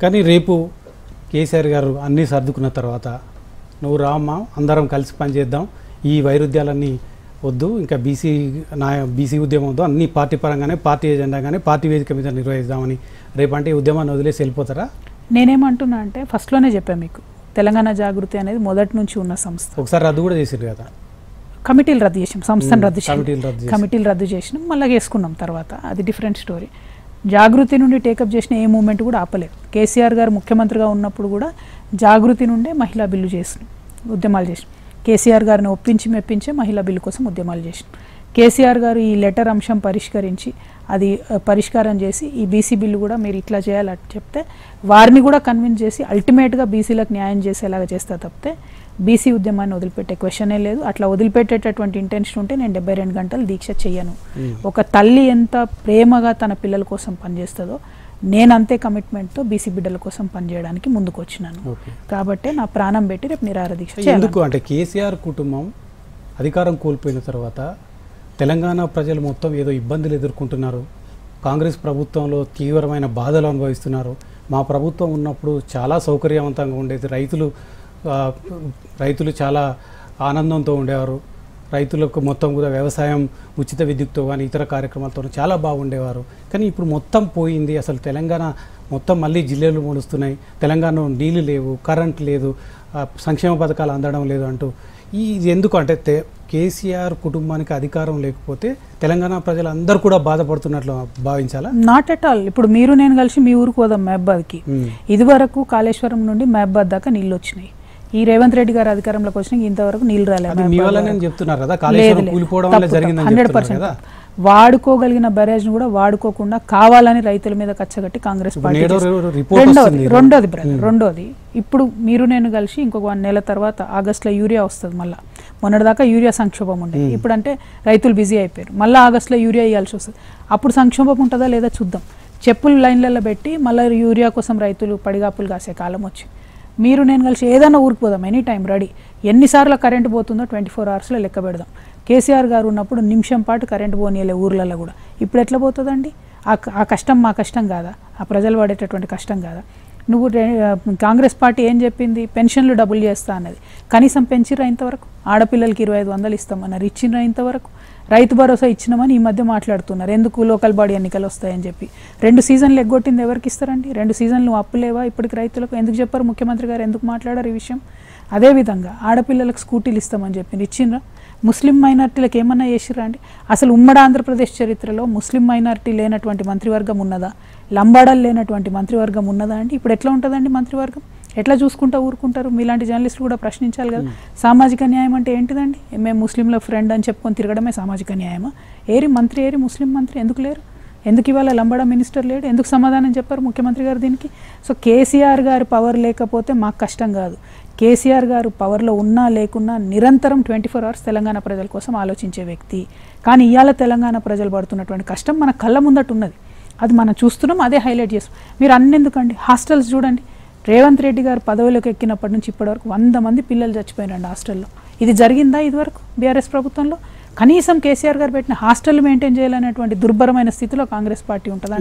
కానీ రేపు కేసీఆర్ గారు అన్నీ సర్దుకున్న తర్వాత నువ్వు రామ్మా అందరం కలిసి పనిచేద్దాం, ఈ వైరుధ్యాలన్నీ వద్దు, ఇంకా బీసీ ఉద్యమం వద్దు, అన్ని పార్టీ పరంగానే పార్టీ ఎజెండాగానే పార్టీ వేదిక మీద నిర్వహిద్దామని రేపు అంటే ఉద్యమాన్ని వదిలేసి వెళ్ళిపోతారా? నేనేమంటున్నా అంటే ఫస్ట్లోనే చెప్పాను మీకు, తెలంగాణ జాగృతి అనేది మొదటి నుంచి ఉన్న సంస్థ. ఒకసారి రద్దు కూడా చేసారు కదా, కమిటీలు రద్దు చేసాం, సంస్థను రద్దు చేసాం, కమిటీలు రద్దు చేసినాం, మళ్ళీ వేసుకున్నాం తర్వాత, అది డిఫరెంట్ స్టోరీ. జాగృతి నుండి టేకప్ చేసిన ఏ మూమెంట్ కూడా ఆపలేదు. కేసీఆర్ గారు ముఖ్యమంత్రిగా ఉన్నప్పుడు కూడా జాగృతి నుండే మహిళా బిల్లు చేసినాం, ఉద్యమాలు చేసినాం. కేసీఆర్ గారిని ఒప్పించి మెప్పించే మహిళా బిల్లు కోసం ఉద్యమాలు చేసినాం. కేసీఆర్ గారు ఈ లెటర్ అంశం పరిష్కరించి అది పరిష్కారం చేసి ఈ బీసీ బిల్లు కూడా మీరు ఇట్లా చేయాలి చెప్తే వారిని కూడా కన్విన్స్ చేసి అల్టిమేట్గా బీసీలకు న్యాయం చేసేలాగా చేస్తా తప్పితే బీసీ ఉద్యమాన్ని వదిలిపెట్టే క్వశ్చనే లేదు. అట్లా వదిలిపెట్టేటటువంటి ఇంటెన్షన్ ఉంటే నేను 72 గంటలు దీక్ష చెయ్యను. ఒక తల్లి ఎంత ప్రేమగా తన పిల్లల కోసం పనిచేస్తుందో నేను అంతే కమిట్మెంట్తో బీసీ బిడ్డల కోసం పనిచేయడానికి ముందుకు వచ్చినాను. కాబట్టి నా ప్రాణం పెట్టి రేపు నిరాహార దీక్ష చేయాలి. ఎందుకు అంటే కేసీఆర్ కుటుంబం అధికారం కోల్పోయిన తర్వాత తెలంగాణ ప్రజలు మొత్తం ఏదో ఇబ్బందులు ఎదుర్కొంటున్నారు, కాంగ్రెస్ ప్రభుత్వంలో తీవ్రమైన బాధలు అనుభవిస్తున్నారు. మా ప్రభుత్వం ఉన్నప్పుడు చాలా సౌకర్యవంతంగా ఉండేది, రైతులు చాలా ఆనందంతో ఉండేవారు, రైతులకు మొత్తం కూడా వ్యవసాయం ఉచిత విద్యుత్తో కానీ ఇతర కార్యక్రమాలతో చాలా బాగుండేవారు. కానీ ఇప్పుడు మొత్తం పోయింది, అసలు తెలంగాణ మొత్తం మళ్ళీ జిల్లాలు మొలుస్తున్నాయి, తెలంగాణలో నీళ్ళు లేవు, కరెంట్ లేదు, సంక్షేమ పథకాలు అందడం లేదు అంటూ ఇది ఎందుకు అంటే కేసీఆర్ కుటుంబానికి అధికారం లేకపోతే తెలంగాణ ప్రజలందరూ కూడా బాధపడుతున్నట్లు భావించాలా? Not at all. ఇప్పుడు మీరు నేను కలిసి మీ ఊరికి పోదాం మహబాద్కి. ఇది వరకు కాళేశ్వరం నుండి మహబాద్ దాకా నీళ్ళు వచ్చినాయి. ఈ రేవంత్ రెడ్డి గారు అధికారంలోకి వచ్చినా ఇంతవరకు నీళ్ళు రాలేదు. 100% వాడుకోగలిగిన బ్యారేజ్ కూడా వాడుకోకుండా కావాలని రైతుల మీద కచ్చగట్టి కాంగ్రెస్ పార్టీ. రెండోది ఇప్పుడు మీరు నేను కలిసి ఇంకొక 1 నెల తర్వాత ఆగస్టులో యూరియా వస్తుంది. మళ్ళీ మొన్నటిదాకా యూరియా సంక్షోభం ఉండేది, ఇప్పుడు అంటే రైతులు బిజీ అయిపోయారు, మళ్ళీ ఆగస్టులో యూరియా ఇవ్వాల్సి వస్తుంది. అప్పుడు సంక్షోభం ఉంటుందా లేదా చూద్దాం. చెప్పులు లైన్లలో పెట్టి మళ్ళీ యూరియా కోసం రైతులు పడిగాపులు కాసే కాలం వచ్చి మీరు నేను కలిసి ఏదైనా ఊరికి పోదాం, ఎనీ టైం రెడీ. ఎన్నిసార్లు కరెంటు పోతుందో 24 అవర్స్లో లెక్క పెడదాం. కేసీఆర్ గారు ఉన్నప్పుడు నిమిషం పాటు కరెంటు పోనీయలే ఊర్లలో కూడా. ఇప్పుడు ఎట్లా పోతుందండి? ఆ కష్టం మా కష్టం కాదా? ఆ ప్రజలు పడేటటువంటి కష్టం కాదా? నువ్వు కాంగ్రెస్ పార్టీ ఏం చెప్పింది? పెన్షన్లు డబుల్ చేస్తా అన్నది. కనీసం పెంచిరా ఇంతవరకు? ఆడపిల్లలకి 2500 ఇస్తామన్నారు, ఇచ్చినరా ఇంతవరకు? రైతు భరోసా ఇచ్చినామని ఈ మధ్య మాట్లాడుతున్నారు. ఎందుకు లోకల్ బాడీ ఎన్నికలు వస్తాయని చెప్పి 2 సీజన్లు ఎగ్గొట్టింది ఎవరికి ఇస్తారండి? 2 సీజన్లు అప్పులేవా ఇప్పటికి రైతులకు? ఎందుకు చెప్పారు ముఖ్యమంత్రి గారు? ఎందుకు మాట్లాడారు ఈ విషయం? అదేవిధంగా ఆడపిల్లలకు స్కూటీలు ఇస్తామని చెప్పి ఇచ్చిండ్రా? ముస్లిం మైనార్టీలకు ఏమన్నా చేసిరా అండి? అసలు ఉమ్మడి ఆంధ్రప్రదేశ్ చరిత్రలో ముస్లిం మైనార్టీ లేనటువంటి మంత్రివర్గం ఉన్నదా? లంబాడాలు లేనటువంటి మంత్రివర్గం ఉన్నదా అండి? ఇప్పుడు ఎట్లా ఉంటుందండి మంత్రివర్గం? ఎట్లా చూసుకుంటా ఊరుకుంటారు? మీలాంటి జర్నలిస్టులు కూడా ప్రశ్నించాలి కదా. సామాజిక న్యాయం అంటే ఏంటిదండి? మేము ముస్లింల ఫ్రెండ్ అని చెప్పుకొని తిరగడమే సామాజిక న్యాయమా? మంత్రి ముస్లిం మంత్రి ఎందుకు లేరు? ఎందుకు ఇవాళ లంబాడా మినిస్టర్ లేడు? ఎందుకు సమాధానం చెప్పారు ముఖ్యమంత్రి గారు దీనికి? సో కేసీఆర్ గారి పవర్ లేకపోతే మాకు కష్టం కాదు. కేసీఆర్ గారు పవర్లో ఉన్నా లేకున్నా నిరంతరం 24 అవర్స్ తెలంగాణ ప్రజల కోసం ఆలోచించే వ్యక్తి. కానీ ఇవాళ తెలంగాణ ప్రజలు పడుతున్నటువంటి కష్టం మన కళ్ళ ముందట ఉన్నది, అది మనం చూస్తున్నాం, అదే హైలైట్ చేస్తాం. మీరు అన్నెందుకండి? హాస్టల్స్ చూడండి, రేవంత్ రెడ్డి గారు పదవిలోకి ఎక్కినప్పటి నుంచి ఇప్పటివరకు 100 మంది పిల్లలు చచ్చిపోయినండి హాస్టల్లో. ఇది జరిగిందా ఇదివరకు బీఆర్ఎస్ ప్రభుత్వంలో? కనీసం కేసీఆర్ గారు పెట్టిన హాస్టల్ మెయింటైన్ చేయాలనేటువంటి దుర్భరమైన స్థితిలో కాంగ్రెస్ పార్టీ ఉంటుందా?